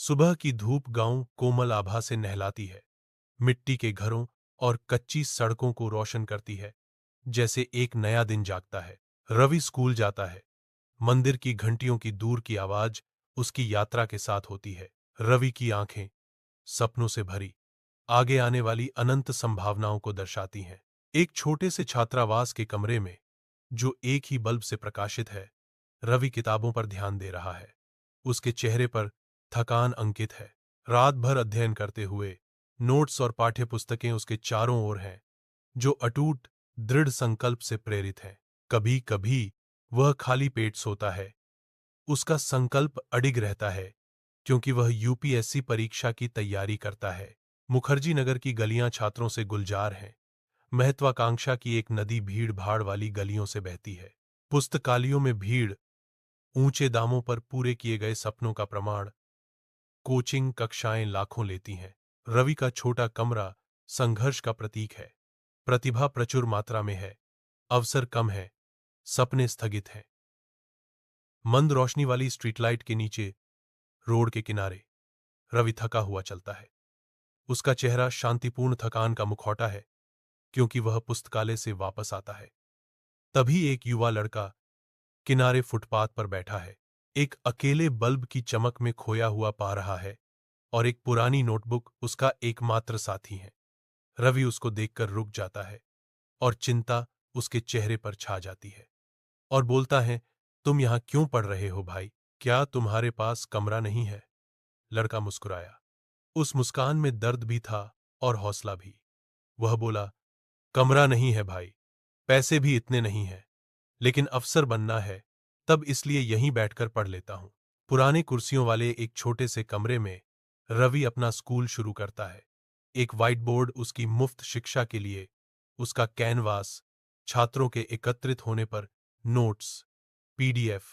सुबह की धूप गांव कोमल आभा से नहलाती है, मिट्टी के घरों और कच्ची सड़कों को रोशन करती है, जैसे एक नया दिन जागता है। रवि स्कूल जाता है। मंदिर की घंटियों की दूर की आवाज उसकी यात्रा के साथ होती है। रवि की आंखें सपनों से भरी आगे आने वाली अनंत संभावनाओं को दर्शाती हैं। एक छोटे से छात्रावास के कमरे में, जो एक ही बल्ब से प्रकाशित है, रवि किताबों पर ध्यान दे रहा है। उसके चेहरे पर थकान अंकित है। रात भर अध्ययन करते हुए नोट्स और पाठ्य पुस्तकें उसके चारों ओर हैं, जो अटूट दृढ़ संकल्प से प्रेरित हैं। कभी कभी वह खाली पेट सोता है। उसका संकल्प अडिग रहता है, क्योंकि वह यूपीएससी परीक्षा की तैयारी करता है। मुखर्जी नगर की गलियां छात्रों से गुलजार हैं। महत्वाकांक्षा की एक नदी भीड़ भाड़ वाली गलियों से बहती है। पुस्तकालयों में भीड़, ऊंचे दामों पर पूरे किए गए सपनों का प्रमाण। कोचिंग कक्षाएं लाखों लेती हैं। रवि का छोटा कमरा संघर्ष का प्रतीक है। प्रतिभा प्रचुर मात्रा में है, अवसर कम है, सपने स्थगित हैं। मंद रोशनी वाली स्ट्रीट लाइट के नीचे, रोड के किनारे, रवि थका हुआ चलता है। उसका चेहरा शांतिपूर्ण थकान का मुखौटा है, क्योंकि वह पुस्तकालय से वापस आता है। तभी एक युवा लड़का किनारे फुटपाथ पर बैठा है, एक अकेले बल्ब की चमक में खोया हुआ पा रहा है, और एक पुरानी नोटबुक उसका एकमात्र साथी है। रवि उसको देखकर रुक जाता है, और चिंता उसके चेहरे पर छा जाती है, और बोलता है, तुम यहां क्यों पढ़ रहे हो भाई? क्या तुम्हारे पास कमरा नहीं है? लड़का मुस्कुराया। उस मुस्कान में दर्द भी था और हौसला भी। वह बोला, कमरा नहीं है भाई, पैसे भी इतने नहीं हैं, लेकिन अफसर बनना है, तब इसलिए यहीं बैठकर पढ़ लेता हूं। पुराने कुर्सियों वाले एक छोटे से कमरे में रवि अपना स्कूल शुरू करता है। एक व्हाइट बोर्ड उसकी मुफ्त शिक्षा के लिए, उसका कैनवास, छात्रों के एकत्रित होने पर नोट्स, पीडीएफ,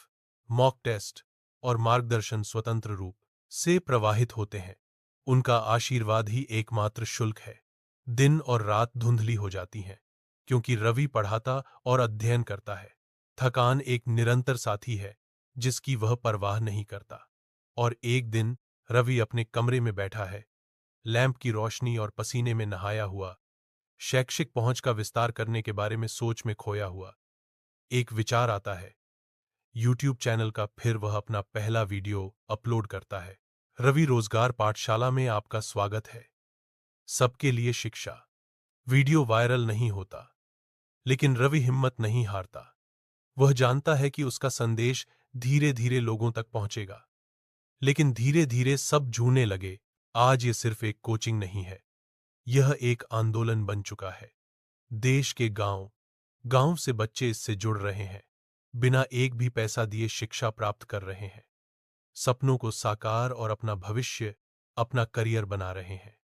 मॉक टेस्ट और मार्गदर्शन स्वतंत्र रूप से प्रवाहित होते हैं। उनका आशीर्वाद ही एकमात्र शुल्क है। दिन और रात धुंधली हो जाती हैं, क्योंकि रवि पढ़ाता और अध्ययन करता है। थकान एक निरंतर साथी है, जिसकी वह परवाह नहीं करता। और एक दिन रवि अपने कमरे में बैठा है, लैंप की रोशनी और पसीने में नहाया हुआ, शैक्षिक पहुंच का विस्तार करने के बारे में सोच में खोया हुआ। एक विचार आता है। यूट्यूब चैनल का फिर वह अपना पहला वीडियो अपलोड करता है। रवि रोजगार पाठशाला में आपका स्वागत है। सबके लिए शिक्षा। वीडियो वायरल नहीं होता, लेकिन रवि हिम्मत नहीं हारता। वह जानता है कि उसका संदेश धीरे धीरे लोगों तक पहुंचेगा। लेकिन धीरे धीरे सब झूठने लगे। आज ये सिर्फ एक कोचिंग नहीं है, यह एक आंदोलन बन चुका है। देश के गांव गांव से बच्चे इससे जुड़ रहे हैं, बिना एक भी पैसा दिए शिक्षा प्राप्त कर रहे हैं, सपनों को साकार और अपना भविष्य, अपना करियर बना रहे हैं।